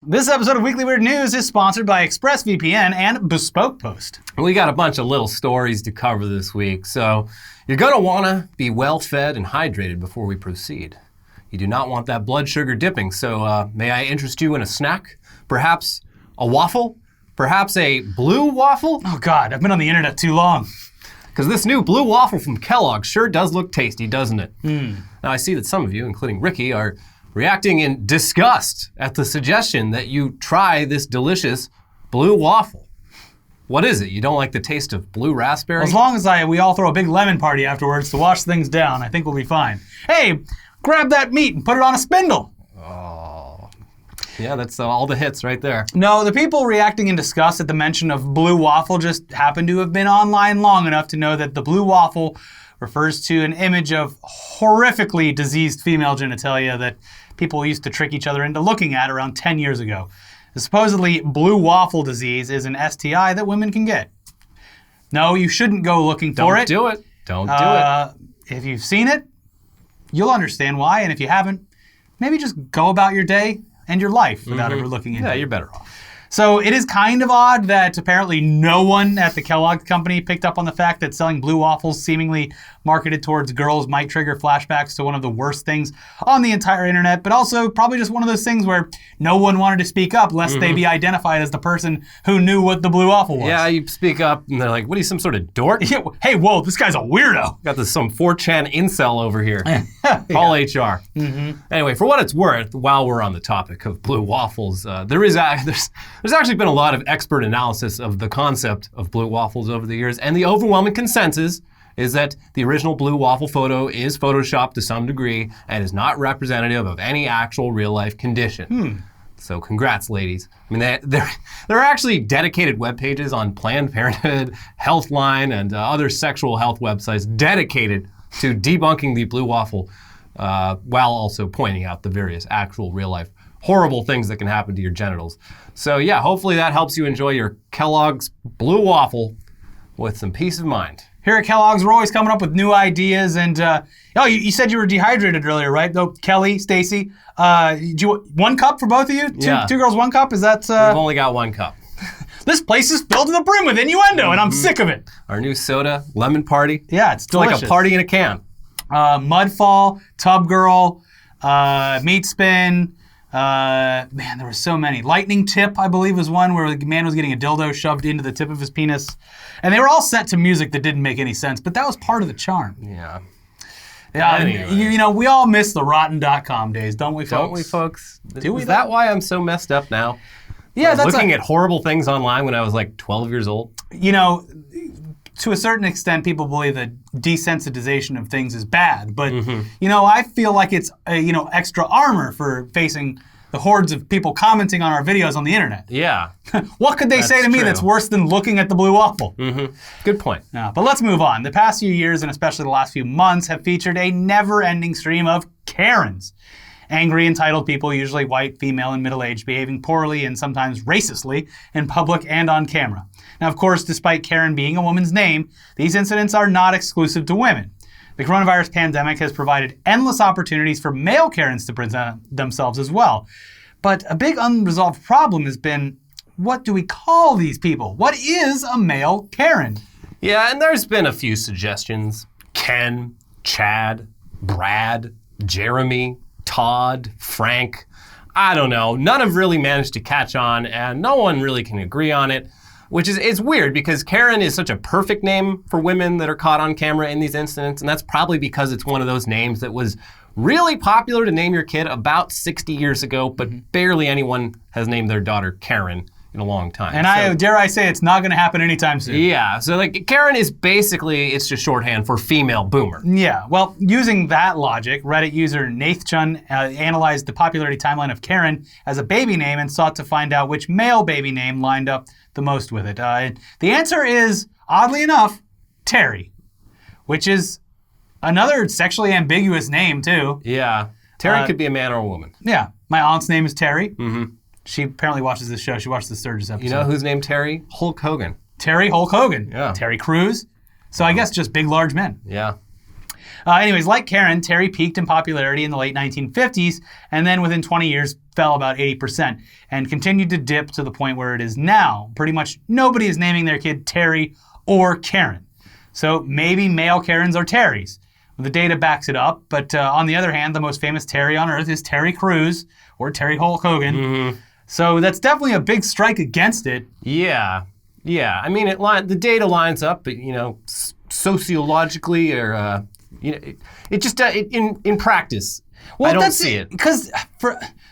This episode of Weekly Weird News is sponsored by ExpressVPN and Bespoke Post. We got a bunch of little stories to cover this week, so you're going to want to be well fed and hydrated before we proceed. You do not want that blood sugar dipping, so may I interest you in a snack? Perhaps a waffle? Perhaps a blue waffle? Oh God, I've been on the internet too long. Because this new blue waffle from Kellogg sure does look tasty, doesn't it? Now I see that some of you, including Ricky, are reacting in disgust at the suggestion that you try this delicious blue waffle. What is it? You don't like the taste of blue raspberry? As long as we all throw a big lemon party afterwards to wash things down, I think we'll be fine. Hey, grab that meat and put it on a spindle. Oh, yeah, that's all the hits right there. No, the people reacting in disgust at the mention of blue waffle just happen to have been online long enough to know that the blue waffle refers to an image of horrifically diseased female genitalia that people used to trick each other into looking at around 10 years ago. The supposedly blue waffle disease is an STI that women can get. No, you shouldn't go looking for it. Don't do it. Don't do it. If you've seen it, you'll understand why, and if you haven't, maybe just go about your day and your life without ever looking into it. Yeah, you're better off. So it is kind of odd that apparently no one at the Kellogg company picked up on the fact that selling blue waffles seemingly marketed towards girls might trigger flashbacks to one of the worst things on the entire internet, but also probably just one of those things where no one wanted to speak up lest they be identified as the person who knew what the blue waffle was. Yeah, you speak up and they're like, what are you, some sort of dork? Yeah, hey, whoa, this guy's a weirdo. Got this some 4chan incel over here. Call HR. Anyway, for what it's worth, while we're on the topic of blue waffles, there's actually been a lot of expert analysis of the concept of blue waffles over the years, and the overwhelming consensus is that the original blue waffle photo is photoshopped to some degree and is not representative of any actual real-life condition. So congrats, ladies. I mean, there are actually dedicated web pages on Planned Parenthood, Healthline, and other sexual health websites dedicated to debunking the blue waffle while also pointing out the various actual real-life horrible things that can happen to your genitals. So yeah, hopefully that helps you enjoy your Kellogg's blue waffle with some peace of mind. Here at Kellogg's, we're always coming up with new ideas, and you said you were dehydrated earlier, right? Though Kelly, Stacy, one cup for both of you? Two girls, one cup? Is that? We've only got one cup. This place is filled to the brim with innuendo, and I'm sick of it. Our new soda, lemon party. Yeah, it's delicious. Like a party in a can. Mudfall, Tub Girl, Meat Spin. Man, there were so many. Lightning Tip, I believe, was one where the man was getting a dildo shoved into the tip of his penis. And they were all set to music that didn't make any sense, but that was part of the charm. Yeah. Anyway. We all miss the rotten.com days, don't we, folks? Don't we, folks? Is that why I'm so messed up now? Yeah, that's looking at horrible things online when I was like 12 years old. To a certain extent, people believe that desensitization of things is bad, but I feel like it's extra armor for facing the hordes of people commenting on our videos on the internet. Yeah. What could they say to me that's worse than looking at the blue waffle? Good point. But let's move on. The past few years, and especially the last few months, have featured a never-ending stream of Karens. Angry, entitled people, usually white, female, and middle-aged, behaving poorly and sometimes racistly in public and on camera. Now, of course, despite Karen being a woman's name, these incidents are not exclusive to women. The coronavirus pandemic has provided endless opportunities for male Karens to present themselves as well. But a big unresolved problem has been, what do we call these people? What is a male Karen? Yeah, and there's been a few suggestions. Ken, Chad, Brad, Jeremy, Todd, Frank. I don't know. None have really managed to catch on, and no one really can agree on it. Which is, it's weird because Karen is such a perfect name for women that are caught on camera in these incidents, and that's probably because it's one of those names that was really popular to name your kid about 60 years ago, but barely anyone has named their daughter Karen in a long time. And dare I say it's not going to happen anytime soon. Yeah, so like Karen is basically, it's just shorthand for female boomer. Yeah, well, using that logic, Reddit user Nathchun analyzed the popularity timeline of Karen as a baby name and sought to find out which male baby name lined up the most with it. The answer is, oddly enough, Terry, which is another sexually ambiguous name, too. Yeah, Terry could be a man or a woman. Yeah, my aunt's name is Terry. She apparently watches this show. She watched the Sturgis episode. You know who's named Terry? Hulk Hogan. Terry Hulk Hogan. Yeah. Terry Crews. So I guess just big, large men. Yeah. Anyways, like Karen, Terry peaked in popularity in the late 1950s, and then within 20 years fell about 80%, and continued to dip to the point where it is now. Pretty much nobody is naming their kid Terry or Karen. So maybe male Karens are Terrys. The data backs it up, but on the other hand, the most famous Terry on Earth is Terry Crews, or Terry Hulk Hogan. Mm-hmm. So that's definitely a big strike against it. Yeah. I mean, the data lines up, but, sociologically, or it just in practice. Well, I don't see it. Because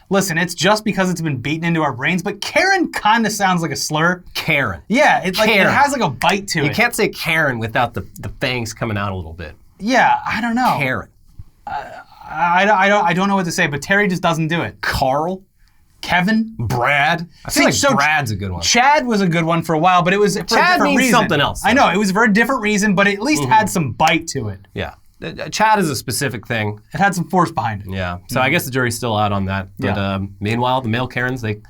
listen, it's just because it's been beaten into our brains, but Karen kind of sounds like a slur. Karen. Yeah, it has like a bite to it. You can't say Karen without the fangs coming out a little bit. Yeah, I don't know. Karen. I don't know what to say, but Terry just doesn't do it. Carl. Kevin? Brad? I feel like Brad's a good one. Chad was a good one for a while, but it was for a different reason. Means something else. I know, it was for a different reason, but it at least had some bite to it. Yeah. Chad is a specific thing. It had some force behind it. Yeah. So I guess the jury's still out on that. But meanwhile, the male Karens, they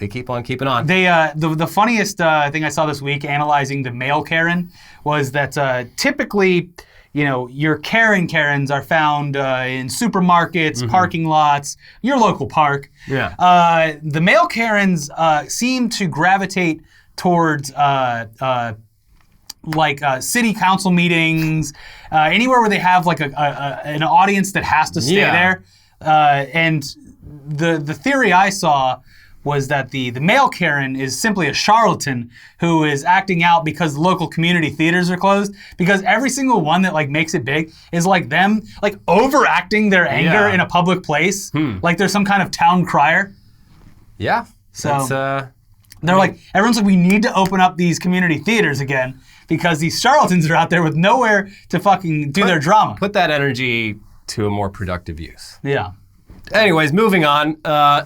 keep on keeping on. The funniest thing I saw this week analyzing the male Karen was that typically, your Karens are found in supermarkets, parking lots, your local park. Yeah. The male Karens seem to gravitate towards city council meetings, anywhere where they have like an audience that has to stay there. And the theory I saw was that the male Karen is simply a charlatan who is acting out because the local community theaters are closed, because every single one that makes it big is like them overacting their anger in a public place, like they're some kind of town crier. Yeah. So they're everyone's like, we need to open up these community theaters again because these charlatans are out there with nowhere to fucking do their drama. Put that energy to a more productive use. Yeah. Anyways, moving on.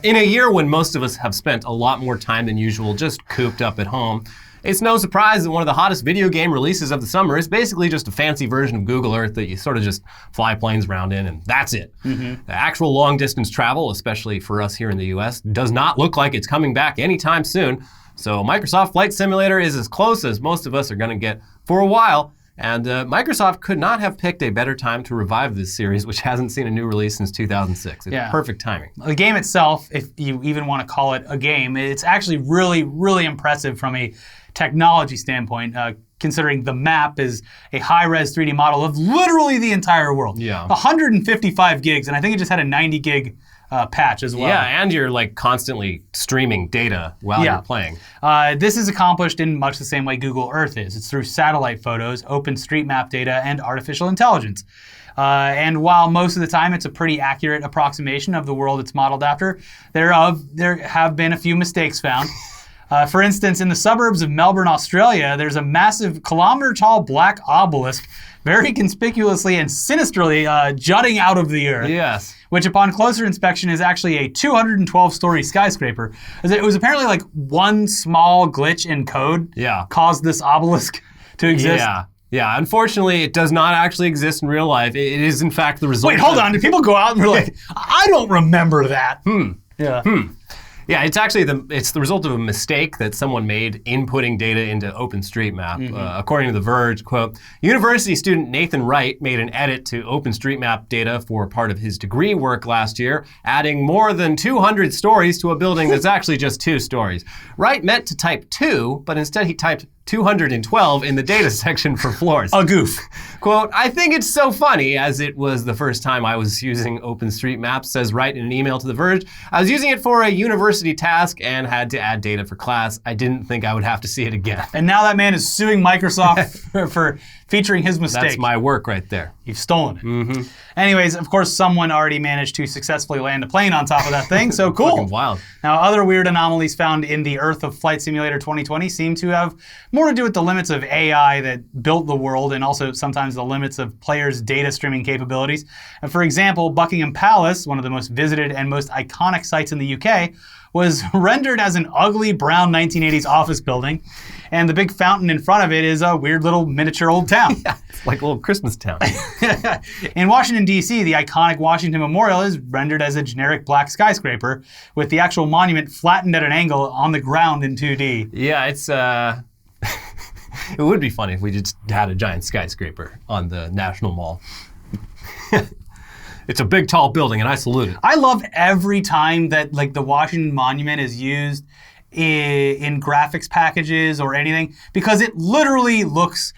In a year when most of us have spent a lot more time than usual just cooped up at home, it's no surprise that one of the hottest video game releases of the summer is basically just a fancy version of Google Earth that you sort of just fly planes around in, and that's it. The actual long-distance travel, especially for us here in the US, does not look like it's coming back anytime soon. So Microsoft Flight Simulator is as close as most of us are going to get for a while. And Microsoft could not have picked a better time to revive this series, which hasn't seen a new release since 2006. It's perfect timing. The game itself, if you even want to call it a game, it's actually really, really impressive from a technology standpoint, considering the map is a high-res 3D model of literally the entire world. Yeah. 155 gigs, and I think it just had a 90 gig patch as well. Yeah, and you're constantly streaming data while you're playing. This is accomplished in much the same way Google Earth is. It's through satellite photos, OpenStreetMap data, and artificial intelligence. And while most of the time it's a pretty accurate approximation of the world it's modeled after, there have been a few mistakes found. For instance, in the suburbs of Melbourne, Australia, there's a massive kilometer-tall black obelisk very conspicuously and sinisterly jutting out of the earth. Yes. Which upon closer inspection is actually a 212-story skyscraper. It was apparently one small glitch in code caused this obelisk to exist. Yeah, unfortunately, it does not actually exist in real life. It is, in fact, the result. Wait, hold on. Did people go out and be like, I don't remember that? Yeah, it's actually the result of a mistake that someone made inputting data into OpenStreetMap. According to The Verge, quote, university student Nathan Wright made an edit to OpenStreetMap data for part of his degree work last year, adding more than 200 stories to a building that's actually just 2 stories. Wright meant to type 2, but instead he typed 212 in the data section for floors. A goof. Quote, I think it's so funny, as it was the first time I was using OpenStreetMap, says Wright in an email to The Verge. I was using it for a university task and had to add data for class. I didn't think I would have to see it again. And now that man is suing Microsoft for featuring his mistake. That's my work right there. You've stolen it. Anyways, of course, someone already managed to successfully land a plane on top of that thing, so cool. Fucking wild. Now, other weird anomalies found in the Earth of Flight Simulator 2020 seem to have more to do with the limits of AI that built the world, and also sometimes the limits of players' data streaming capabilities. And for example, Buckingham Palace, one of the most visited and most iconic sites in the UK, was rendered as an ugly brown 1980s office building, and the big fountain in front of it is a weird little miniature old town. Yeah, it's like a little Christmas town. In Washington, D.C., the iconic Washington Memorial is rendered as a generic black skyscraper, with the actual monument flattened at an angle on the ground in 2D. Yeah, it's It would be funny if we just had a giant skyscraper on the National Mall. It's a big, tall building, and I salute it. I love every time that like the Washington Monument is used in graphics packages or anything, because it literally looks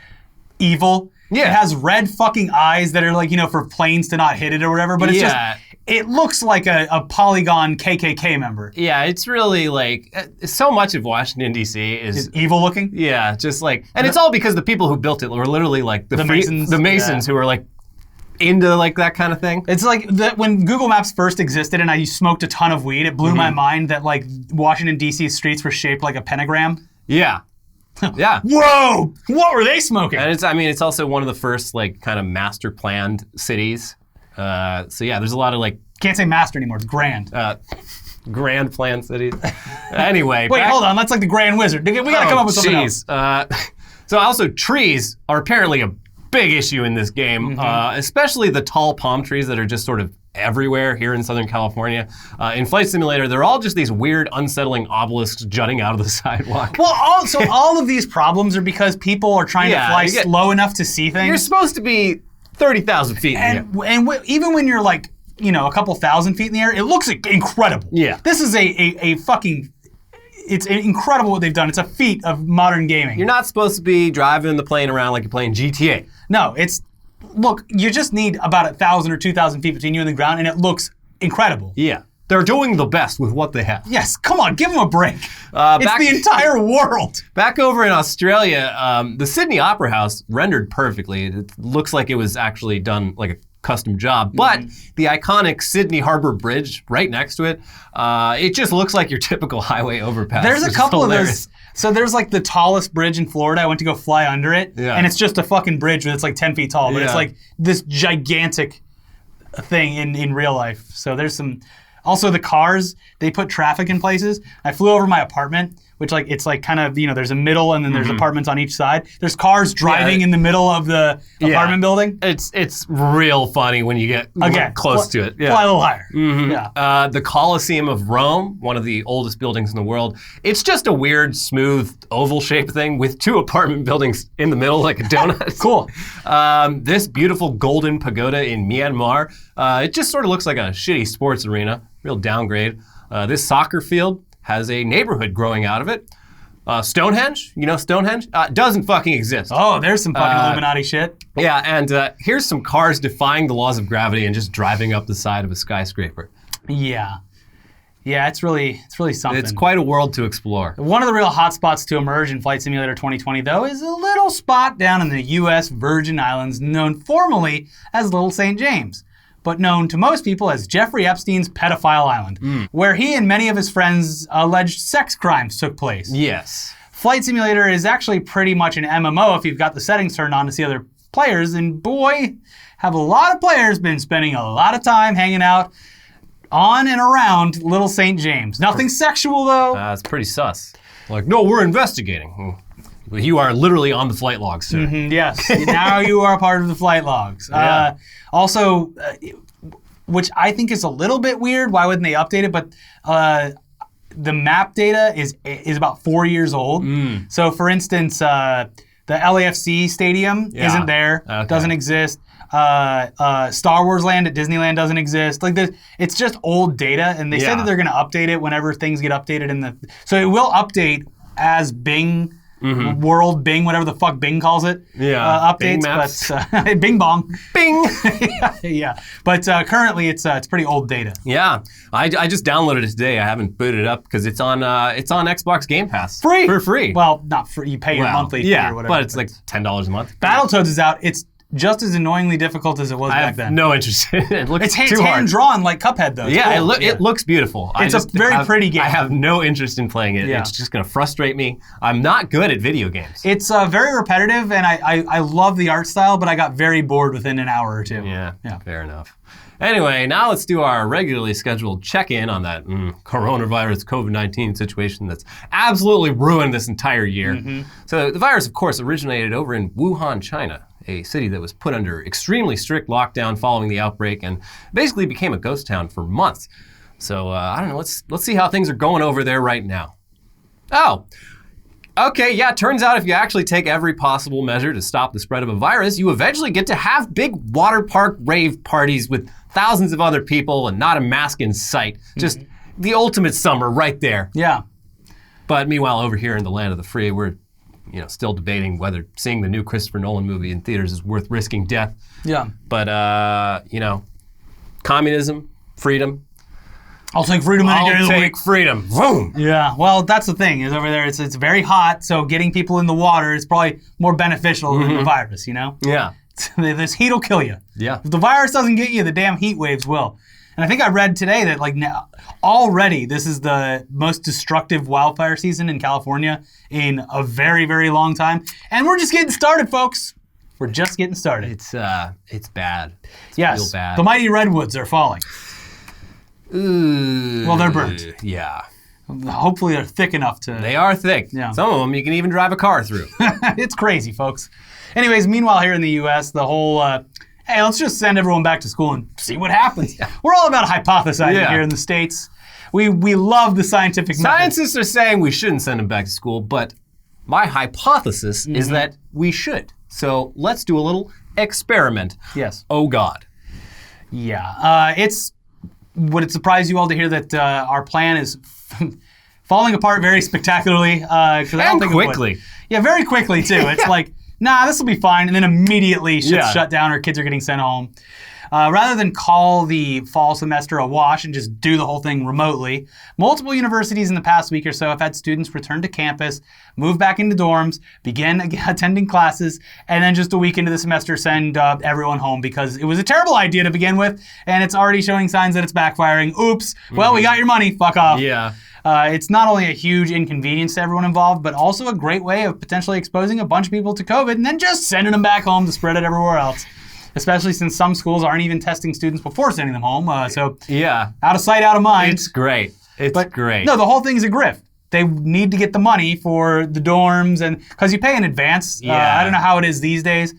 evil. Yeah. It has red fucking eyes that are like, for planes to not hit it or whatever, but it's just, it looks like a polygon KKK member. Yeah, it's really like, so much of Washington, D.C. is evil looking. Yeah, just like, and it's all because the people who built it were literally like the Masons who were like into like that kind of thing. It's like when Google Maps first existed and I smoked a ton of weed, it blew my mind that like Washington, D.C. streets were shaped like a pentagram. Yeah. Yeah. Whoa! What were they smoking? And it's also one of the first like kind of master planned cities. So yeah, there's a lot of like... Can't say master anymore, it's grand. Grand planned cities. Anyway. Wait, hold on, that's like the Grand Wizard. We gotta come up with something else. So also trees are apparently a big issue in this game, especially the tall palm trees that are just sort of everywhere here in Southern California. In Flight Simulator, they're all just these weird, unsettling obelisks jutting out of the sidewalk. Well, all of these problems are because people are trying to fly slow enough to see things. You're supposed to be 30,000 feet in the air. And even when you're like, a couple thousand feet in the air, it looks incredible. Yeah. This is a fucking... It's incredible what they've done. It's a feat of modern gaming. You're not supposed to be driving the plane around like you're playing GTA. No, look, you just need about 1,000 or 2,000 feet between you and the ground, and it looks incredible. Yeah. They're doing the best with what they have. Yes, come on, give them a break. It's the entire world. Back over in Australia, the Sydney Opera House rendered perfectly. It looks like it was actually done like a custom job, but the iconic Sydney Harbour Bridge right next to it, it just looks like your typical highway overpass. There's a couple of those. So there's like the tallest bridge in Florida. I went to go fly under it, and it's just a fucking bridge that's like 10 feet tall, but it's like this gigantic thing in real life. So there's some... Also, the cars, they put traffic in places. I flew over my apartment, which like it's like kind of, there's a middle and then there's apartments on each side. There's cars driving in the middle of the apartment building. It's real funny when you get close to it. Yeah. Fly a little higher. Yeah. The Colosseum of Rome, one of the oldest buildings in the world, it's just a weird, smooth, oval-shaped thing with two apartment buildings in the middle like a donut. Cool. This beautiful golden pagoda in Myanmar, it just sort of looks like a shitty sports arena. Real downgrade. This soccer field has a neighborhood growing out of it. Stonehenge, Stonehenge? Doesn't fucking exist. Oh, there's some fucking Illuminati shit. Yeah, and here's some cars defying the laws of gravity and just driving up the side of a skyscraper. Yeah. Yeah, it's really something. It's quite a world to explore. One of the real hotspots to emerge in Flight Simulator 2020, though, is a little spot down in the U.S. Virgin Islands known formally as Little St. James, but known to most people as Jeffrey Epstein's pedophile island, where he and many of his friends' alleged sex crimes took place. Yes. Flight Simulator is actually pretty much an MMO if you've got the settings turned on to see other players, and boy, have a lot of players been spending a lot of time hanging out on and around Little St. James. Nothing sexual, though. It's pretty sus. Like, no, we're investigating. You are literally on the flight logs, sir. Yes, now you are a part of the flight logs. Yeah. Also, which I think is a little bit weird. Why wouldn't they update it? But the map data is about 4 years old. So, for instance, the LAFC stadium isn't there, doesn't exist. Star Wars Land at Disneyland doesn't exist. Like, it's just old data, and they said that they're going to update it whenever things get updated. So it will update as Bing. World Bing, whatever the fuck Bing calls it, updates. Bing maps. But Bing Bong. Bing. Yeah. But currently it's pretty old data. Yeah. I just downloaded it today. I haven't booted it up because it's on Xbox Game Pass. For free. Well, not free. You pay your monthly fee or whatever. But it's like $10 a month. Battletoads is out. It's just as annoyingly difficult as it was back then. I have no interest in it. It looks too hard. It's hand-drawn like Cuphead, though. It looks beautiful. It's a very pretty game. I have no interest in playing it. It's just going to frustrate me. I'm not good at video games. It's very repetitive, and I love the art style, but I got very bored within an hour or two. Yeah, fair enough. Anyway, now let's do our regularly scheduled check-in on that coronavirus COVID-19 situation that's absolutely ruined this entire year. So the virus, of course, originated over in Wuhan, China, a city that was put under extremely strict lockdown following the outbreak and basically became a ghost town for months. So I don't know, let's see how things are going over there right now. Oh, Okay, yeah, turns out if you actually take every possible measure to stop the spread of a virus, you eventually get to have big water park rave parties with thousands of other people and not a mask in sight. Just the ultimate summer right there. Yeah. But meanwhile, over here in the land of the free, we're still debating whether seeing the new Christopher Nolan movie in theaters is worth risking death. Yeah. But, communism, freedom. I'll take freedom any day of the week. I'll take freedom. Boom. Yeah, well, that's the thing, is over there, it's very hot, so getting people in the water is probably more beneficial than the virus, Yeah. This heat will kill you. Yeah. If the virus doesn't get you, the damn heat waves will. And I think I read today that now, already this is the most destructive wildfire season in California in a very, very long time. And we're just getting started, folks. We're just getting started. It's bad. It's yes, real bad. The mighty redwoods are falling. Ooh, well, they're burnt. Yeah. Hopefully they're thick enough to... They are thick. Yeah. Some of them you can even drive a car through. It's crazy, folks. Anyways, meanwhile here in the U.S., the whole, hey, let's just send everyone back to school and see what happens. Yeah. We're all about hypothesizing here in the States. We love the scientific method. Scientists are saying we shouldn't send them back to school, but my hypothesis is that we should. So let's do a little experiment. Yes. Oh, God. Yeah. Would it surprise you all to hear that our plan is falling apart very spectacularly? I don't think quickly. It would. Yeah, very quickly, too. It's like, nah, this will be fine. And then immediately shit's shut down or kids are getting sent home. Rather than call the fall semester a wash and just do the whole thing remotely, multiple universities in the past week or so have had students return to campus, move back into dorms, begin attending classes, and then just a week into the semester send everyone home because it was a terrible idea to begin with, and it's already showing signs that it's backfiring. Oops. Well, we got your money. Fuck off. Yeah. It's not only a huge inconvenience to everyone involved, but also a great way of potentially exposing a bunch of people to COVID and then just sending them back home to spread it everywhere else. Especially since some schools aren't even testing students before sending them home. Out of sight, out of mind. It's great. It's great. No, the whole thing is a grift. They need to get the money for the dorms, and because you pay in advance. I don't know how it is these days.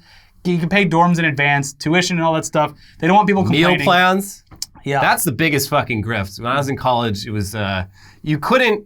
You can pay dorms in advance, tuition and all that stuff. They don't want people complaining. Meal plans. Yeah. That's the biggest fucking grift. When I was in college, it was you couldn't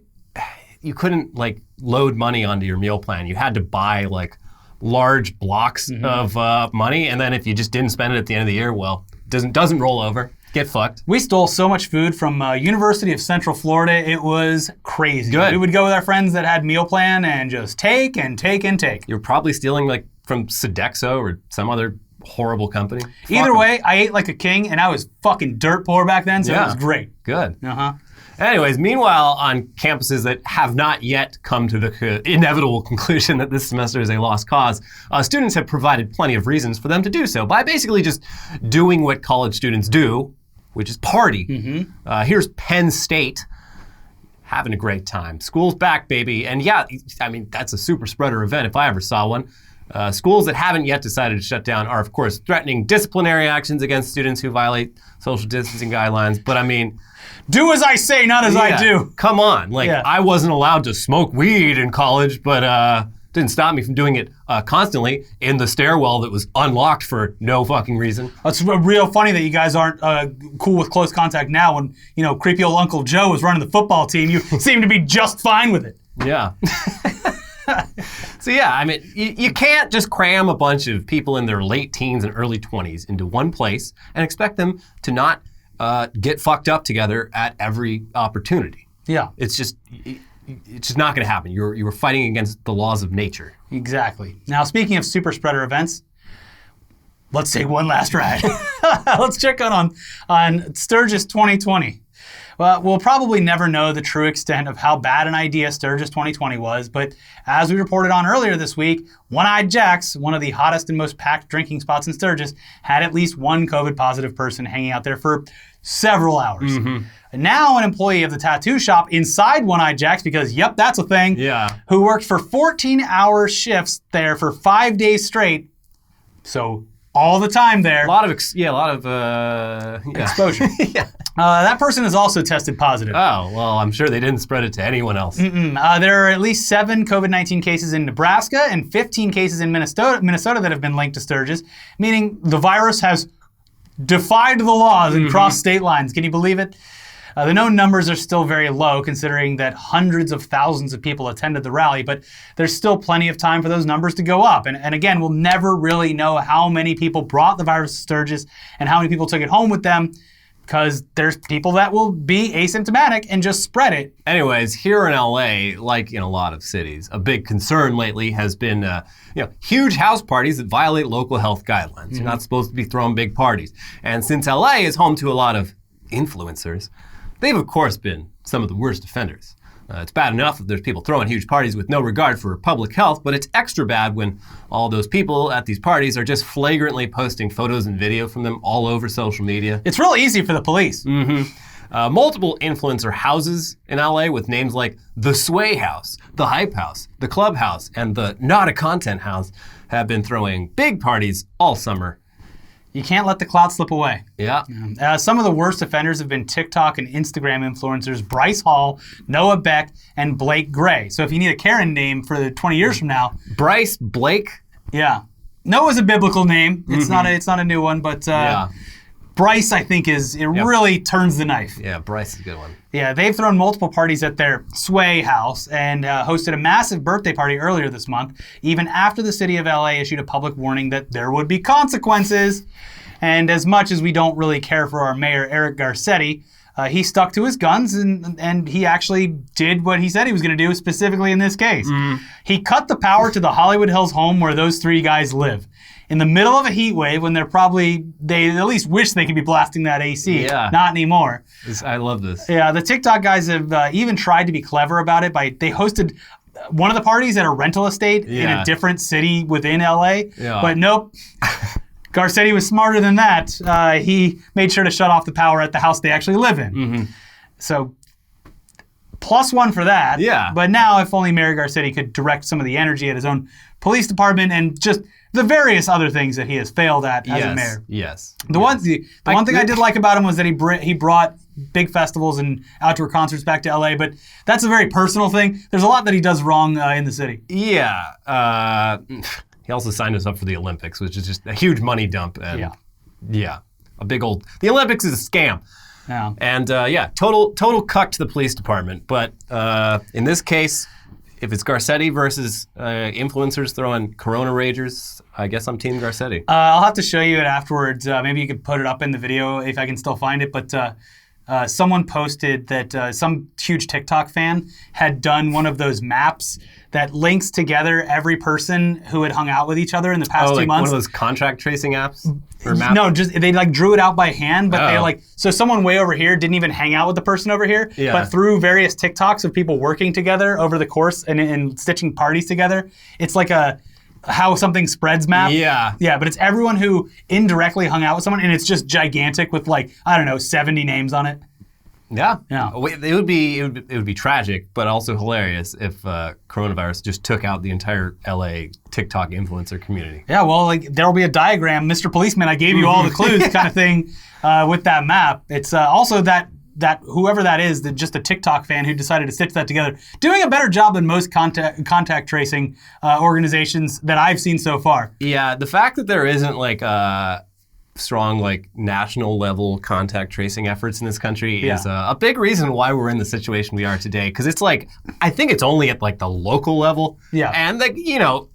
like load money onto your meal plan. You had to buy like large blocks of money, and then if you just didn't spend it at the end of the year, well, doesn't roll over. Get fucked. We stole so much food from University of Central Florida. It was crazy. Good. We would go with our friends that had meal plan and just take and take and take. You're probably stealing like from Sodexo or some other horrible company. Either way, I ate like a king, and I was fucking dirt poor back then, so it was great. Good. Uh-huh. Anyways, meanwhile, on campuses that have not yet come to the inevitable conclusion that this semester is a lost cause, students have provided plenty of reasons for them to do so by basically just doing what college students do, which is party. Here's Penn State having a great time. School's back, baby. And yeah, I mean, that's a super spreader event if I ever saw one. Schools that haven't yet decided to shut down are, of course, threatening disciplinary actions against students who violate social distancing guidelines. But I mean, do as I say, not as I do. Come on. Like, I wasn't allowed to smoke weed in college, but didn't stop me from doing it constantly in the stairwell that was unlocked for no fucking reason. It's real funny that you guys aren't cool with close contact now when, creepy old Uncle Joe was running the football team. You seem to be just fine with it. Yeah. So yeah, I mean, you can't just cram a bunch of people in their late teens and early 20s into one place and expect them to not get fucked up together at every opportunity. Yeah. It's just not going to happen. You were fighting against the laws of nature. Exactly. Now, speaking of super spreader events, let's take one last ride. Let's check on Sturgis 2020. Well, we'll probably never know the true extent of how bad an idea Sturgis 2020 was, but as we reported on earlier this week, One-Eyed Jack's, one of the hottest and most packed drinking spots in Sturgis, had at least one COVID-positive person hanging out there for several hours. And now an employee of the tattoo shop inside One-Eyed Jack's, because yep, that's a thing, who worked for 14-hour shifts there for 5 days straight, so all the time there. A lot of exposure. That person has also tested positive. Oh, well, I'm sure they didn't spread it to anyone else. There are at least 7 COVID-19 cases in Nebraska and 15 cases in Minnesota that have been linked to Sturgis, meaning the virus has defied the laws and crossed state lines. Can you believe it? The known numbers are still very low, considering that hundreds of thousands of people attended the rally, but there's still plenty of time for those numbers to go up. And again, we'll never really know how many people brought the virus to Sturgis and how many people took it home with them, because there's people that will be asymptomatic and just spread it. Anyways, here in LA, like in a lot of cities, a big concern lately has been huge house parties that violate local health guidelines. You're not supposed to be throwing big parties. And since LA is home to a lot of influencers, they've of course been some of the worst offenders. It's bad enough that there's people throwing huge parties with no regard for public health, but it's extra bad when all those people at these parties are just flagrantly posting photos and video from them all over social media. It's real easy for the police. Multiple influencer houses in LA with names like the Sway House, the Hype House, the Clubhouse, and the Not a Content House have been throwing big parties all summer. You can't let the clout slip away. Yeah. Some of the worst offenders have been TikTok and Instagram influencers Bryce Hall, Noah Beck, and Blake Gray. So if you need a Karen name for 20 years from now. Bryce, Blake? Yeah. Noah's a biblical name. It's not a new one, but Bryce, I think, really turns the knife. Yeah, Bryce is a good one. Yeah, they've thrown multiple parties at their Sway house and hosted a massive birthday party earlier this month, even after the city of LA issued a public warning that there would be consequences. And as much as we don't really care for our mayor, Eric Garcetti, he stuck to his guns and he actually did what he said he was going to do, specifically in this case. He cut the power to the Hollywood Hills home where those three guys live. In the middle of a heat wave when they at least wish they could be blasting that AC. Yeah. Not anymore. I love this. Yeah, the TikTok guys have even tried to be clever about it they hosted one of the parties at a rental estate in a different city within LA. Yeah. But nope. Garcetti was smarter than that. He made sure to shut off the power at the house they actually live in. So +1 for that. Yeah. But now if only Mayor Garcetti could direct some of the energy at his own police department and just the various other things that he has failed at as a mayor. Yes. The one thing I did like about him was that he brought big festivals and outdoor concerts back to LA, but that's a very personal thing. There's a lot that he does wrong in the city. Yeah. He also signed us up for the Olympics, which is just a huge money dump. And a big old... The Olympics is a scam. Yeah. And total cuck to the police department. But in this case, if it's Garcetti versus influencers throwing Corona ragers, I guess I'm Team Garcetti. I'll have to show you it afterwards. Maybe you could put it up in the video if I can still find it. But someone posted that some huge TikTok fan had done one of those maps that links together every person who had hung out with each other in the past 2 months. One of those contract tracing apps? Or maps? No, just they drew it out by hand, but so someone way over here didn't even hang out with the person over here, but through various TikToks of people working together over the course and stitching parties together, it's like a how something spreads map. Yeah. Yeah, but it's everyone who indirectly hung out with someone, and it's just gigantic with 70 names on it. Yeah. Yeah. It would be tragic, but also hilarious if coronavirus just took out the entire LA TikTok influencer community. Yeah, well, there'll be a diagram, Mr. Policeman, I gave you all the clues kind of thing with that map. It's also that whoever that is, just a TikTok fan who decided to stitch that together, doing a better job than most contact tracing organizations that I've seen so far. Yeah, the fact that there isn't strong national level contact tracing efforts in this country is a big reason why we're in the situation we are today. Because it's I think it's only at the local level. Yeah. And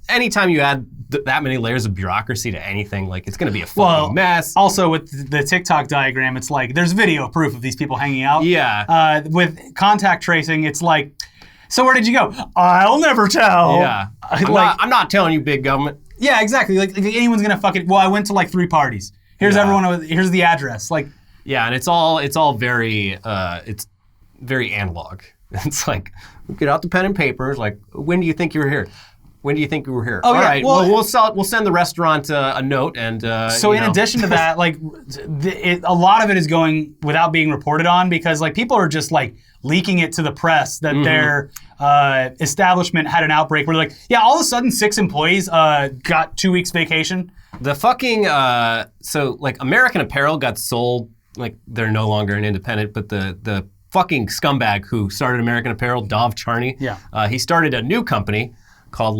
anytime you add that many layers of bureaucracy to anything, it's going to be a fucking mess. Also with the TikTok diagram, it's there's video proof of these people hanging out. Yeah. With contact tracing, it's so where did you go? I'll never tell. Yeah. I'm not telling you, big government. Yeah, exactly. Anyone's gonna I went to 3 parties. Here's everyone. Here's the address. Yeah, and it's all very it's very analog. It's we get out the pen and papers. When do you think you were here? When do you think we were here? Oh, all yeah. right. Well, we'll send the restaurant a note and. So in addition to that, a lot of it is going without being reported on because people are just leaking it to the press that their establishment had an outbreak where all of a sudden 6 employees got 2 weeks vacation. The fucking American Apparel got sold. They're no longer an independent, but the fucking scumbag who started American Apparel, Dov Charney. Yeah. He started a new company called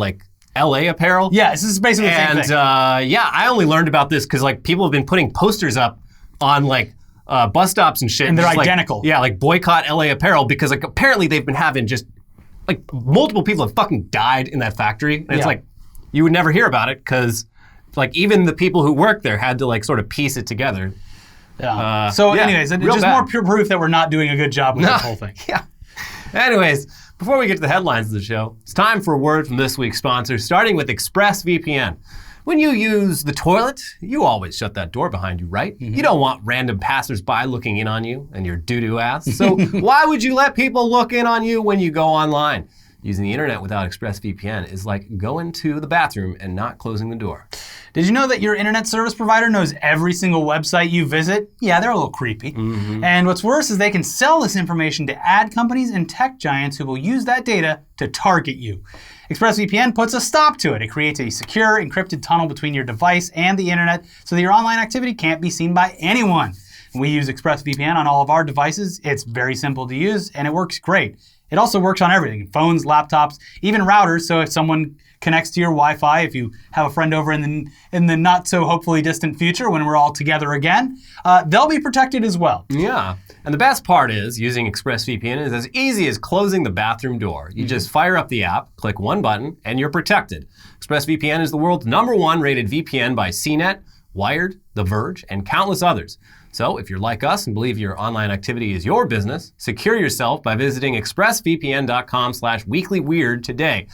LA Apparel. Yeah, this is basically the same thing. And I only learned about this because people have been putting posters up on bus stops and shit. And they're just, like, identical. yeah, like boycott LA apparel because like apparently they've been having just like multiple people have fucking died in that factory. And it's like you would never hear about it because like even the people who work there had to like sort of piece it together. Yeah. Anyways, it's just more pure proof that we're not doing a good job with this whole thing. Yeah. Anyways, before we get to the headlines of the show, it's time for a word from this week's sponsor, starting with ExpressVPN. When you use the toilet, you always shut that door behind you, right? Mm-hmm. You don't want random passersby looking in on you and your doo-doo ass. So why would you let people look in on you when you go online? Using the internet without ExpressVPN is like going to the bathroom and not closing the door. Did you know that your internet service provider knows every single website you visit? Yeah, they're a little creepy. Mm-hmm. And what's worse is they can sell this information to ad companies and tech giants who will use that data to target you. ExpressVPN puts a stop to it. It creates a secure, encrypted tunnel between your device and the internet so that your online activity can't be seen by anyone. We use ExpressVPN on all of our devices. It's very simple to use, and it works great. It also works on everything, phones, laptops, even routers, so if someone connects to your Wi-Fi, if you have a friend over in the not-so-hopefully distant future when we're all together again, they'll be protected as well. Yeah. And the best part is, using ExpressVPN is as easy as closing the bathroom door. You just fire up the app, click one button, and you're protected. ExpressVPN is the world's #1 rated VPN by CNET, Wired, The Verge, and countless others. So if you're like us and believe your online activity is your business, secure yourself by visiting expressvpn.com/weeklyweird today.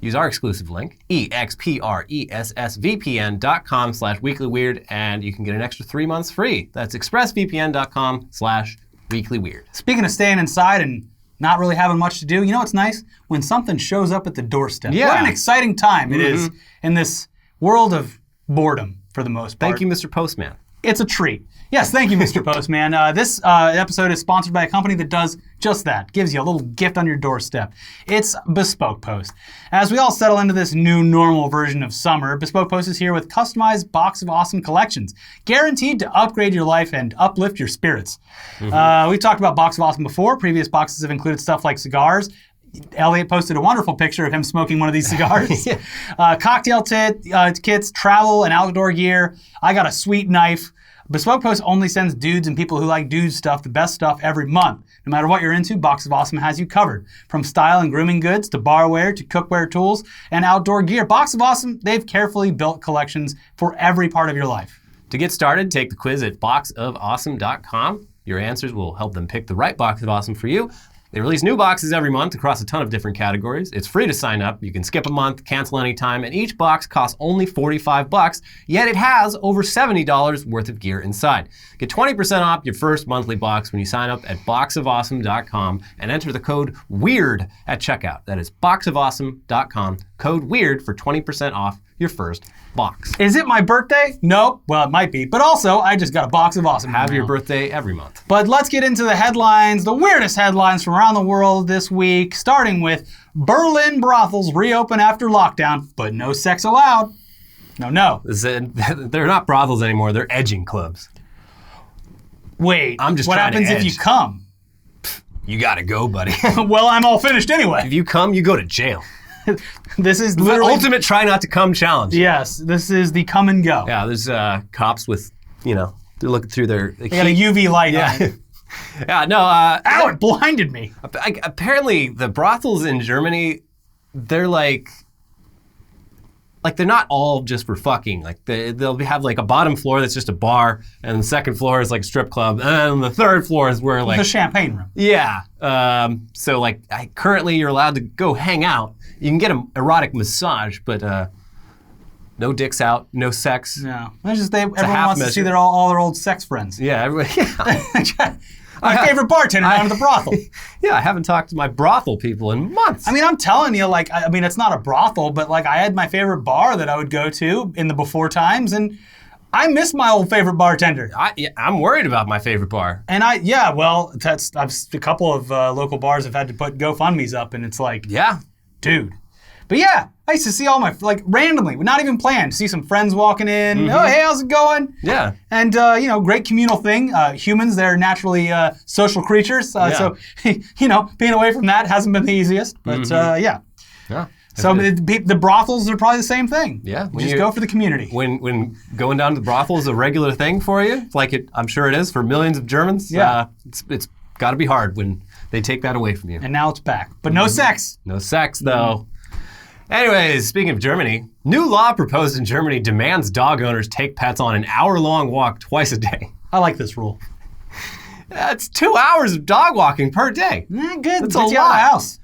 Use our exclusive link, expressvpn.com/weeklyweird, and you can get an extra 3 months free. That's expressvpn.com/weeklyweird. Speaking of staying inside and not really having much to do, you know what's nice? When something shows up at the doorstep. Yeah. What an exciting time it is in this world of boredom, for the most part. Thank you, Mr. Postman. It's a treat. Yes, thank you, Mr. Postman. This episode is sponsored by a company that does just that, gives you a little gift on your doorstep. It's Bespoke Post. As we all settle into this new normal version of summer, Bespoke Post is here with customized Box of Awesome collections, guaranteed to upgrade your life and uplift your spirits. We've talked about Box of Awesome before. Previous boxes have included stuff like cigars. Elliot posted a wonderful picture of him smoking one of these cigars. Cocktail kits, travel and outdoor gear. I got a sweet knife. Bespoke Post only sends dudes and people who like dude stuff the best stuff every month. No matter what you're into, Box of Awesome has you covered. From style and grooming goods to barware to cookware tools and outdoor gear, Box of Awesome, they've carefully built collections for every part of your life. To get started, take the quiz at boxofawesome.com. Your answers will help them pick the right Box of Awesome for you. They release new boxes every month across a ton of different categories. It's free to sign up. You can skip a month, cancel anytime, and each box costs only $45, yet it has over $70 worth of gear inside. Get 20% off your first monthly box when you sign up at boxofawesome.com and enter the code WEIRD at checkout. That is boxofawesome.com, code WEIRD for 20% off your first box. Is it my birthday? Nope. Well, it might be. But also, I just got a Box of Awesome. Have your birthday every month. But let's get into the headlines, the weirdest headlines from around the world this week, starting with Berlin brothels reopen after lockdown, but no sex allowed. No. They're not brothels anymore. They're edging clubs. Wait, I'm just what trying to happens if edge. you come? You gotta go, buddy. Well, I'm all finished anyway. If you come, you go to jail. This is The literally ultimate try not to come challenge. Yes, this is the come and go. Yeah, there's cops with, they're looking through their... They got a UV light on it. Yeah, no. Ow, it blinded me. Apparently, the brothels in Germany, they're like they're not all just for fucking. Like they'll have like a bottom floor that's just a bar, and the second floor is like a strip club, and the third floor is where like the champagne room. Yeah. So like currently you're allowed to go hang out. You can get an erotic massage, but no dicks out, no sex. No, it's just everyone wants to see all their old sex friends. Yeah, everybody. Yeah. My favorite bartender down at the brothel. Yeah, I haven't talked to my brothel people in months. I mean, I'm telling you, it's not a brothel, but I had my favorite bar that I would go to in the before times, and I miss my old favorite bartender. I'm worried about my favorite bar. And I've a couple of local bars have had to put GoFundMe's up, and it's like, yeah, dude. But yeah, I used to see all my, randomly, not even planned, see some friends walking in. Mm-hmm. Oh, hey, how's it going? Yeah. And, great communal thing. Humans, they're naturally social creatures. So, being away from that hasn't been the easiest. But, yeah. Yeah. So the brothels are probably the same thing. Yeah. You just go for the community. When going down to the brothel is a regular thing for you, like I'm sure it is for millions of Germans. Yeah. It's got to be hard when they take that away from you. And now it's back. But no sex. No sex, though. Anyways, speaking of Germany, new law proposed in Germany demands dog owners take pets on an hour-long walk twice a day. I like this rule. That's 2 hours of dog walking per day. Good. That's a Get you out of lot. the house.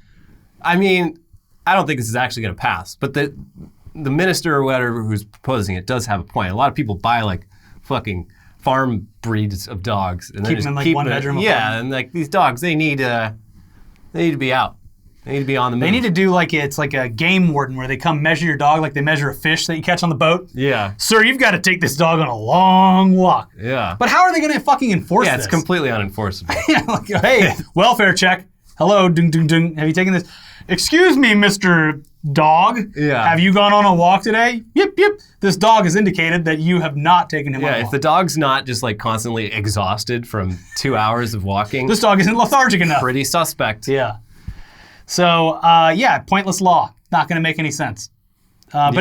I mean, I don't think this is actually going to pass, but the minister or whatever who's proposing it does have a point. A lot of people buy like fucking farm breeds of dogs and Keep them in like one bedroom. Yeah, and like these dogs, they need to be out. They need to be on the move. They need to do it's like a game warden where they come measure your dog like they measure a fish that you catch on the boat. Yeah. Sir, you've got to take this dog on a long walk. Yeah. But how are they going to fucking enforce this? Yeah, it's completely unenforceable. Yeah, like, hey, welfare check. Hello, ding, ding, ding. Have you taken this? Excuse me, Mr. Dog. Yeah. Have you gone on a walk today? Yep. This dog has indicated that you have not taken him on a walk. Yeah, if the dog's not just like constantly exhausted from 2 hours of walking, This dog isn't lethargic enough. pretty suspect. Yeah. So, pointless law. Not going to make any sense. But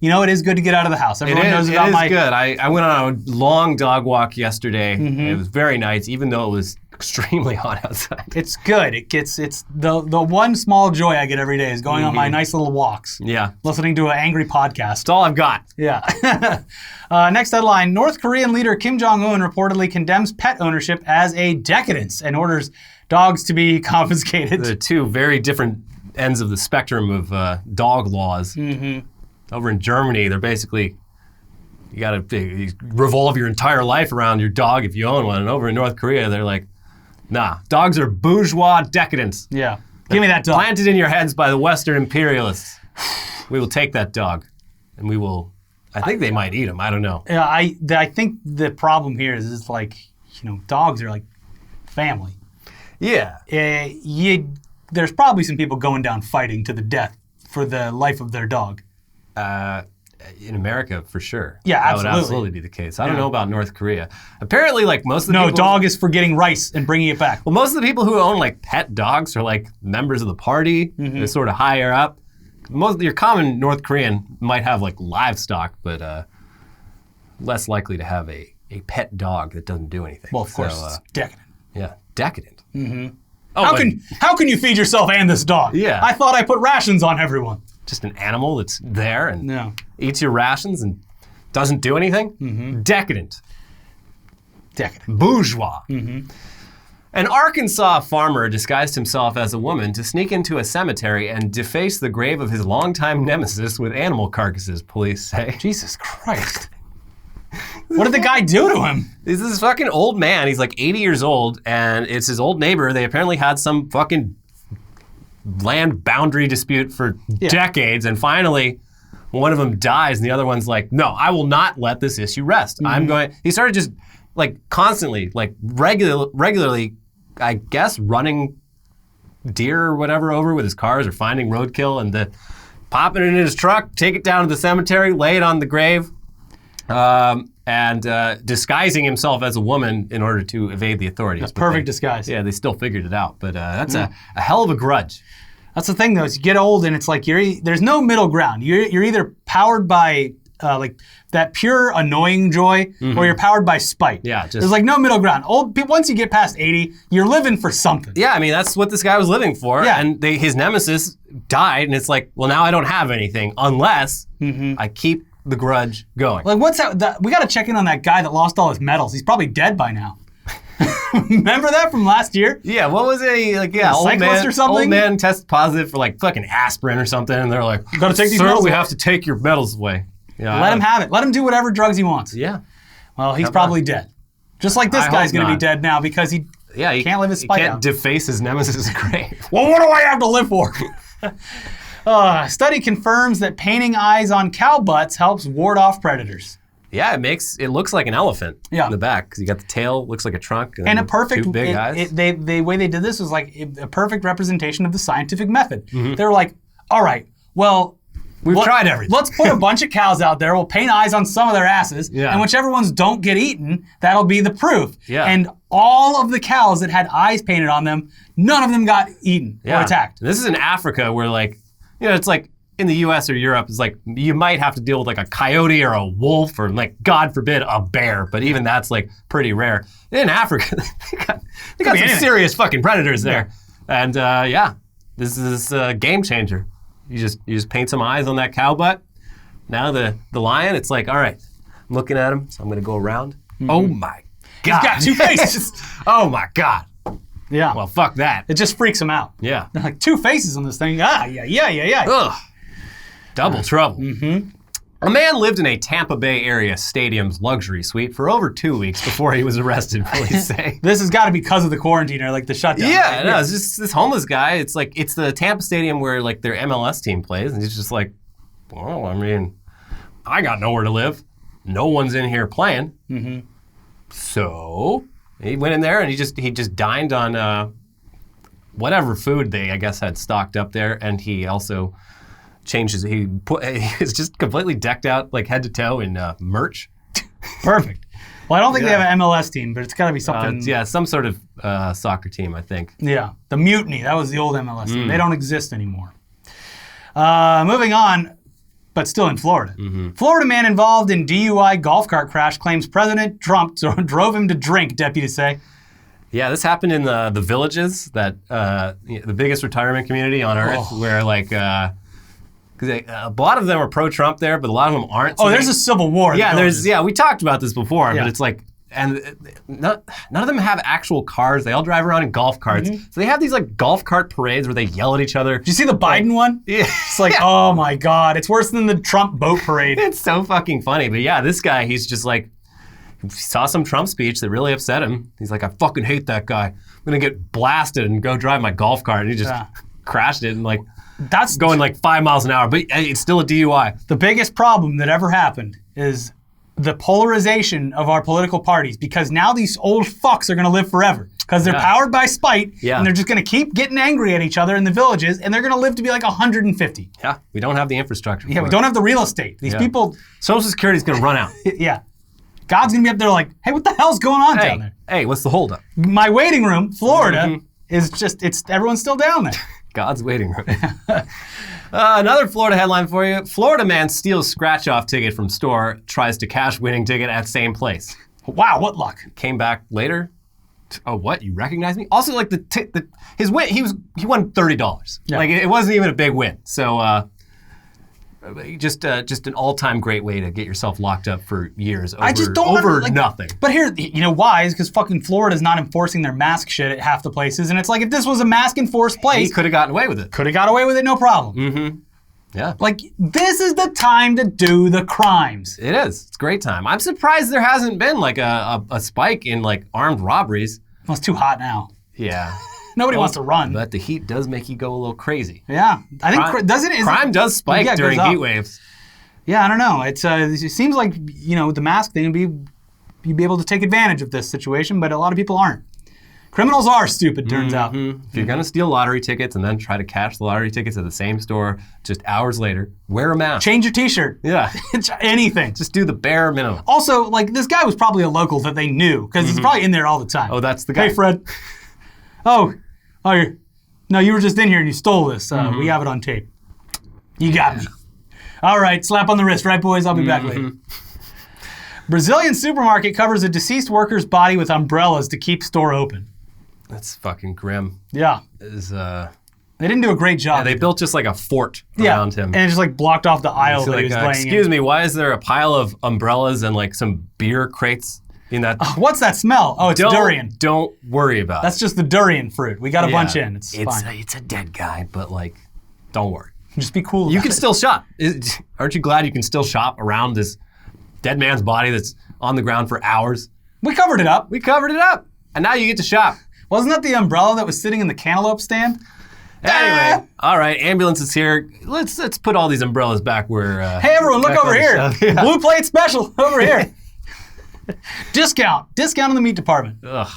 Yeah. it is good to get out of the house. Everyone knows It about is good. I went on a long dog walk yesterday. Mm-hmm. It was very nice, even though it was extremely hot outside. It's good. It's the one small joy I get every day is going on my nice little walks. Yeah. Listening to an angry podcast. That's all I've got. Yeah. Next headline, North Korean leader Kim Jong-un reportedly condemns pet ownership as a decadence and orders dogs to be confiscated. They're two very different ends of the spectrum of dog laws. Mm-hmm. Over in Germany, they're basically, you got to revolve your entire life around your dog if you own one. And over in North Korea, they're like, nah, dogs are bourgeois decadence. Yeah. Give me that dog. Planted in your heads by the Western imperialists. We will take that dog, and we will, I think they might eat him. I don't know. Yeah, I think the problem here is it's like, dogs are like family. Yeah. There's probably some people going down fighting to the death for the life of their dog. In America, for sure. Yeah, That absolutely. would absolutely be the case. I don't know about North Korea. Apparently, like most of the people... dog is for getting rice and bringing it back. Well, most of the people who own like pet dogs are like members of the party. Mm-hmm. They're sort of higher up. Your common North Korean might have like livestock, but less likely to have a pet dog that doesn't do anything. Well, of course, it's decadent. Yeah, decadent. Mm-hmm. Oh, How can you feed yourself and this dog? Yeah. I thought I put rations on everyone. just an animal that's there and No. eats your rations and doesn't do anything? Mm-hmm. Decadent. Decadent. Bourgeois. Mm-hmm. An Arkansas farmer disguised himself as a woman to sneak into a cemetery and deface the grave of his longtime nemesis with animal carcasses, police say. Jesus Christ. What did the guy do to him? This is this fucking old man. He's like 80 years old, and it's his old neighbor. They apparently had some fucking land boundary dispute for decades, and finally one of them dies, and the other one's like, no, I will not let this issue rest. Mm-hmm. He started just like constantly, like regularly, I guess, running deer or whatever over with his cars or finding roadkill and popping it in his truck, take it down to the cemetery, lay it on the grave, and disguising himself as a woman in order to evade the authorities. That's perfect disguise. Yeah, they still figured it out, but that's a hell of a grudge. That's the thing, though, is you get old and it's like there's no middle ground. You're either powered by like that pure annoying joy, or you're powered by spite. Yeah, just- there's like no middle ground. Old people, once you get past 80, you're living for something. Yeah, I mean, that's what this guy was living for. Yeah. And his nemesis died, and it's like, well, now I don't have anything unless I keep the grudge going. Like, what's that? We got to check in on that guy that lost all his medals. He's probably dead by now. Remember that from last year? Yeah, what was it? Like, yeah, old cyclist man, or something? old man tested positive for like fucking aspirin or something, and they're like, Gotta take these "Sir, medals we away." have to take your medals away. Yeah, Let him have it. Let him do whatever drugs he wants. Yeah. Well, he's probably dead. Just like this I guy's hope going to be not. dead now because he can't live his spite He can't out. deface his nemesis' grave. Well, what do I have to live for? Study confirms that painting eyes on cow butts helps ward off predators. Yeah, it looks like an elephant in the back because you got the tail, looks like a trunk, And a perfect, two big eyes. the way they did this was like a perfect representation of the scientific method. Mm-hmm. They were like, all right, well, We've tried everything. Let's put a bunch of cows out there. We'll paint eyes on some of their asses. Yeah. And whichever ones don't get eaten, that'll be the proof. Yeah. And all of the cows that had eyes painted on them, none of them got eaten or attacked. This is in Africa where it's like in the U.S. or Europe, it's like you might have to deal with like a coyote or a wolf or like, God forbid, a bear. But even that's like pretty rare. In Africa, they got some serious fucking predators there. Yeah. And this is a game changer. You just paint some eyes on that cow butt. Now the lion, it's like, all right, I'm looking at him, so I'm going to go around. Mm-hmm. Oh my God. He's got two faces. Oh my God. Yeah. Well, fuck that. It just freaks him out. Yeah. They're like, two faces on this thing. Yeah. Ugh. Double trouble. Mm-hmm. A man lived in a Tampa Bay area stadium's luxury suite for over 2 weeks before he was arrested, police say. This has got to be because of the quarantine or like the shutdown. Yeah, right? No, it's just this homeless guy. It's like, it's the Tampa Stadium where like their MLS team plays. And he's just like, well, I mean, I got nowhere to live. No one's in here playing. Mm-hmm. So he went in there and he just dined on whatever food they, I guess, had stocked up there. And he also he's just completely decked out like head to toe in merch. Perfect. Well, I don't think they have an MLS team, but it's got to be something. Some sort of soccer team, I think. Yeah, the Mutiny. That was the old MLS team. They don't exist anymore. Moving on, but still in Florida. Mm-hmm. Florida man involved in DUI golf cart crash claims President Trump drove him to drink, deputies say. Yeah, this happened in the Villages, that the biggest retirement community on earth, where like... Because a lot of them are pro-Trump there, but a lot of them aren't. So there's a civil war. Yeah, we talked about this before, but it's like, and none of them have actual cars. They all drive around in golf carts. Mm-hmm. So they have these like golf cart parades where they yell at each other. Did you see the Biden one? Yeah. It's like, oh my God, it's worse than the Trump boat parade. It's so fucking funny. But yeah, this guy, he's just like, he saw some Trump speech that really upset him. He's like, I fucking hate that guy. I'm gonna get blasted and go drive my golf cart. And he just crashed it and like, that's going like 5 miles an hour, but it's still a DUI. The biggest problem that ever happened is the polarization of our political parties, because now these old fucks are going to live forever because they're powered by spite, and they're just going to keep getting angry at each other in the villages, and they're going to live to be like 150. Yeah, we don't have the infrastructure. Yeah, we don't have the real estate. These people... Social Security's going to run out. Yeah. God's going to be up there like, hey, what the hell's going on down there? Hey, what's the holdup? My waiting room, Florida, is just, everyone's still down there. God's waiting room. Another Florida headline for you. Florida man steals scratch-off ticket from store, tries to cash winning ticket at same place. Wow, what luck. Came back later. Oh, what? You recognize me? Also, like his win, he won $30. Yeah. Like it wasn't even a big win. So just an all-time great way to get yourself locked up for years over nothing. But here, you know why? Is because fucking Florida's not enforcing their mask shit at half the places, and it's like if this was a mask-enforced place, he could have gotten away with it. Could have got away with it, no problem. Mm-hmm. Yeah. Like this is the time to do the crimes. It is. It's a great time. I'm surprised there hasn't been like a spike in like armed robberies. Well, it's too hot now. Yeah. Nobody wants to run. But the heat does make you go a little crazy. Yeah. I think, crime does spike during heat waves. Yeah, I don't know. It seems like, the mask thing you'd be able to take advantage of this situation, but a lot of people aren't. Criminals are stupid, turns out. If you're going to steal lottery tickets and then try to cash the lottery tickets at the same store just hours later, wear a mask. Change your t-shirt. Yeah. Anything. Just do the bare minimum. Also, like, this guy was probably a local that they knew, because he's probably in there all the time. Oh, that's the guy. Hey, Fred. Oh, no, you were just in here and you stole this. We have it on tape. You got me. All right, slap on the wrist, right, boys? I'll be back later. Brazilian supermarket covers a deceased worker's body with umbrellas to keep store open. That's fucking grim. Yeah. They didn't do a great job. Yeah, they built just like a fort around him. And it just like blocked off the aisle that he was laying in. Excuse me, why is there a pile of umbrellas and like some beer crates in that? What's that smell? Oh, it's durian. Don't worry about it. That's just the durian fruit. We got a bunch in. It's fine. It's a dead guy, but like, don't worry. Just be cool. You can still shop. Aren't you glad you can still shop around this dead man's body that's on the ground for hours? We covered it up. And now you get to shop. Wasn't that the umbrella that was sitting in the cantaloupe stand? Anyway, all right, ambulance is here. Let's put all these umbrellas back where... hey, everyone, look over here. Yeah. Blue plate special over here. Discount in the meat department. Ugh.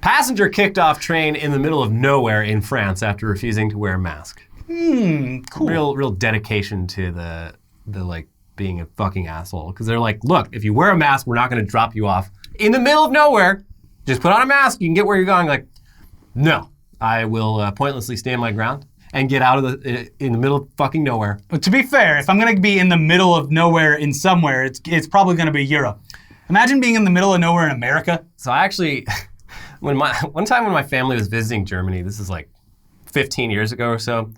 Passenger kicked off train in the middle of nowhere in France after refusing to wear a mask. Cool. Real dedication to the like being a fucking asshole. Because they're like, look, if you wear a mask, we're not going to drop you off in the middle of nowhere. Just put on a mask, you can get where you're going. Like, no, I will pointlessly stand my ground. and get out of in the middle of fucking nowhere. But to be fair, if I'm going to be in the middle of nowhere in somewhere, it's probably going to be Europe. Imagine being in the middle of nowhere in America. So I actually, one time when my family was visiting Germany, this is like 15 years ago or so,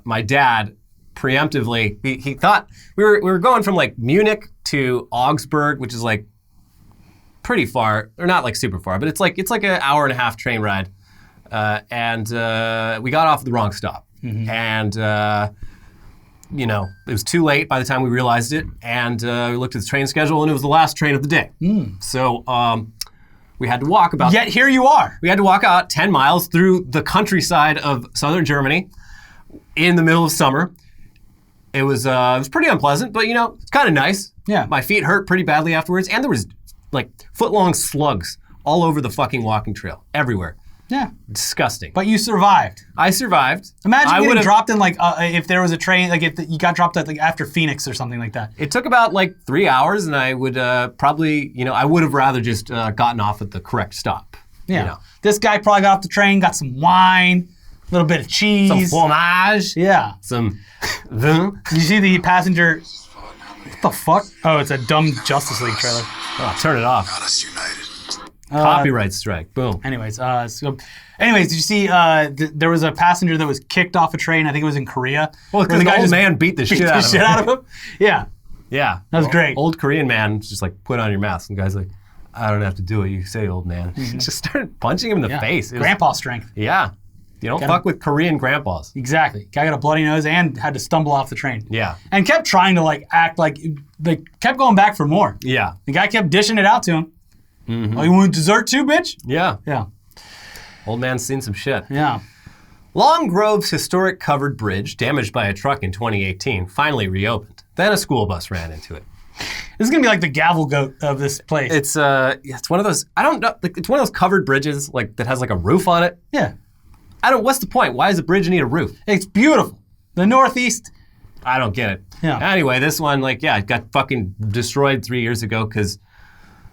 my dad preemptively, he thought we were going from like Munich to Augsburg, which is like pretty far, or not like super far, but it's like an hour and a half train ride. And we got off at the wrong stop. Mm-hmm. And, it was too late by the time we realized it. And we looked at the train schedule, and it was the last train of the day. Mm. So we had to walk about... Yet here you are. We had to walk out 10 miles through the countryside of southern Germany in the middle of summer. It was pretty unpleasant, but, it's kind of nice. Yeah. My feet hurt pretty badly afterwards. And there was, like, foot-long slugs all over the fucking walking trail, everywhere. Yeah. Disgusting. But you survived. I survived. Imagine getting dropped in, like, if there was a train, like, if you got dropped at, like, after Phoenix or something like that. It took about, like, 3 hours, and I would probably, I would have rather just gotten off at the correct stop. Yeah. This guy probably got off the train, got some wine, a little bit of cheese. Some fromage. Yeah. Some vin. You see the passenger... What the fuck? Oh, it's a dumb Justice League trailer. Oh, turn it off. Copyright strike. Boom. Anyways, did you see there was a passenger that was kicked off a train? I think it was in Korea. Well, because the old man beat the shit out of him. Yeah. Yeah. That was great. Old Korean man just like, put on your mask. And the guy's like, I don't have to do what you say, old man. Mm-hmm. Just started punching him in the face. Grandpa strength. Yeah. You don't fuck with Korean grandpas. Exactly. Guy got a bloody nose and had to stumble off the train. Yeah. And kept trying to like act like, they kept going back for more. Yeah. The guy kept dishing it out to him. Mm-hmm. Oh, you want dessert too, bitch? Yeah. Yeah. Old man's seen some shit. Yeah. Long Grove's historic covered bridge, damaged by a truck in 2018, finally reopened. Then a school bus ran into it. This is gonna be like the gavel goat of this place. It's one of those, I don't know, it's one of those covered bridges like that has like a roof on it. Yeah. What's the point? Why does a bridge need a roof? It's beautiful. The Northeast. I don't get it. Yeah. Anyway, this one, it got fucking destroyed 3 years ago because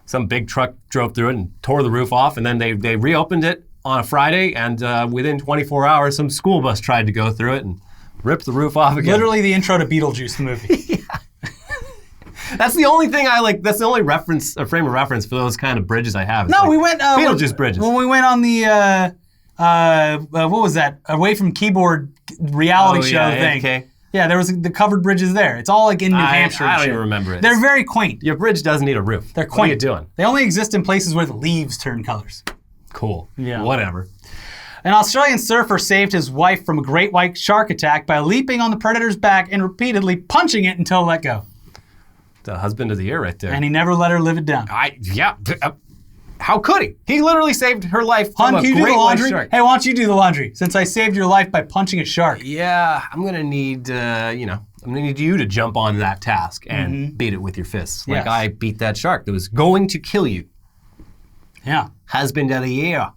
some big truck drove through it and tore the roof off, and then they reopened it on a Friday, and within 24 hours, some school bus tried to go through it and ripped the roof off again. Literally the intro to Beetlejuice, the movie. Yeah. That's the only thing I like. That's the only reference, a frame of reference for those kind of bridges I have. No, we went Beetlejuice bridges. When we went on the what was that? Away from Keyboard reality show thing. AFK. Yeah, there was the covered bridges there. It's all like in New Hampshire. I don't even remember it. They're very quaint. Your bridge doesn't need a roof. They're quaint. What are you doing? They only exist in places where the leaves turn colors. Cool. Yeah. Whatever. An Australian surfer saved his wife from a great white shark attack by leaping on the predator's back and repeatedly punching it until let go. The husband of the year right there. And he never let her live it down. How could he? He literally saved her life from Hun, a can you do great the white laundry? shark. Hey, why don't you do the laundry? Since I saved your life by punching a shark. Yeah, I'm gonna need, I'm gonna need you to jump on that task and beat it with your fists. Like I beat that shark that was going to kill you. Yeah. Husband of the year.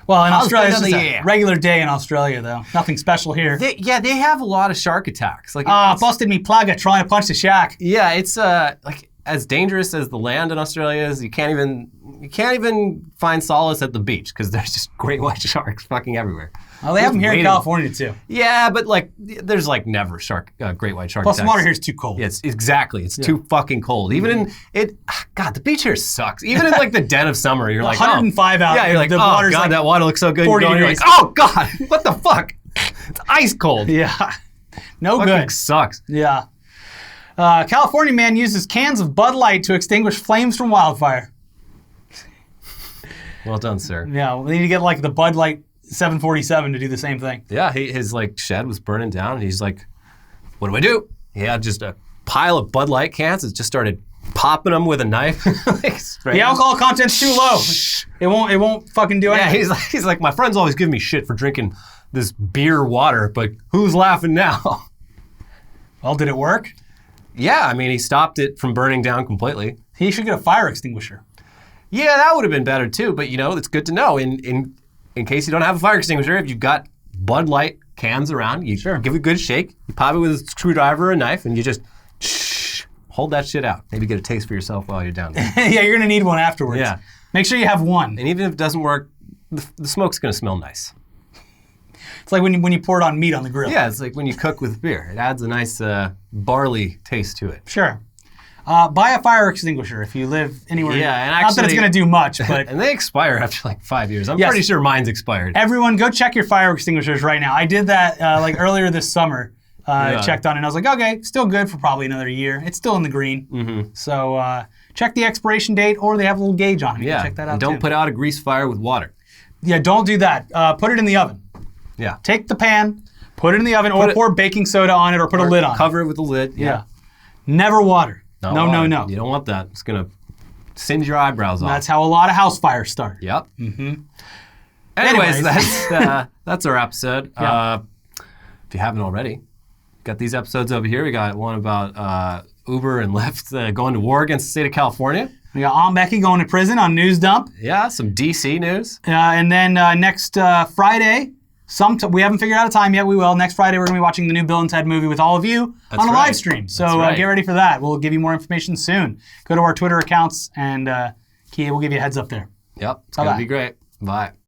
Well, in Australia, it's just a regular day in Australia, though. Nothing special here. They have a lot of shark attacks. Like, busted me plugger trying to punch the shark. Yeah, it's like as dangerous as the land in Australia is. You can't even find solace at the beach because there's just great white sharks fucking everywhere. Oh, they have them here in California too. Yeah, but like, there's like never great white shark. Plus, attacks. the water here is too cold. Yeah, it's too fucking cold. Even in it, God, the beach here sucks. Even in like the dead of summer, you're like 105 out. Yeah, you're like, the oh water's God, like that water looks so good. 40 you're degrees. like, oh God, what the fuck? It's ice cold. Yeah, no fucking good. Sucks. Yeah. California man uses cans of Bud Light to extinguish flames from wildfire. Well done, sir. Yeah, we need to get like the Bud Light 747 to do the same thing. Yeah, his like shed was burning down, and he's like, "What do I do?" He had just a pile of Bud Light cans. It just started popping them with a knife. The alcohol content's too low. It won't fucking do anything. Yeah, he's like, my friends always give me shit for drinking this beer water, but who's laughing now? Well, did it work? Yeah, I mean, he stopped it from burning down completely. He should get a fire extinguisher. Yeah, that would have been better too, but it's good to know. In case you don't have a fire extinguisher, if you've got Bud Light cans around, you give it a good shake, you pop it with a screwdriver or a knife, and you just hold that shit out. Maybe get a taste for yourself while you're down there. Yeah, you're going to need one afterwards. Yeah. Make sure you have one. And even if it doesn't work, the smoke's going to smell nice. It's like when you pour it on meat on the grill. Yeah, it's like when you cook with beer. It adds a nice barley taste to it. Sure. Buy a fire extinguisher if you live anywhere. Yeah, and not that it's going to do much, but and they expire after like 5 years. I'm pretty sure mine's expired. Everyone, go check your fire extinguishers right now. I did that like earlier this summer. Checked on it, and I was like, okay, still good for probably another year. It's still in the green. Mm-hmm. So check the expiration date, or they have a little gauge on it. Yeah, check that out. And don't put out a grease fire with water. Yeah, don't do that. Put it in the oven. Yeah. Take the pan, put it in the oven, or pour baking soda on it, or put a lid on it. Cover it with a lid. Yeah. Never water. No. You don't want that. It's going to singe your eyebrows off. That's how a lot of house fires start. Yep. Mm-hmm. Anyways, that's our episode. Yeah. If you haven't already, got these episodes over here. We got one about Uber and Lyft going to war against the state of California. We got Aunt Becky going to prison on News Dump. Yeah, some DC news. And then next Friday, we haven't figured out a time yet. We will. Next Friday, we're going to be watching the new Bill and Ted movie with all of you on a live stream. So get ready for that. We'll give you more information soon. Go to our Twitter accounts, and Kia will give you a heads up there. Yep, it's going to be great. Bye.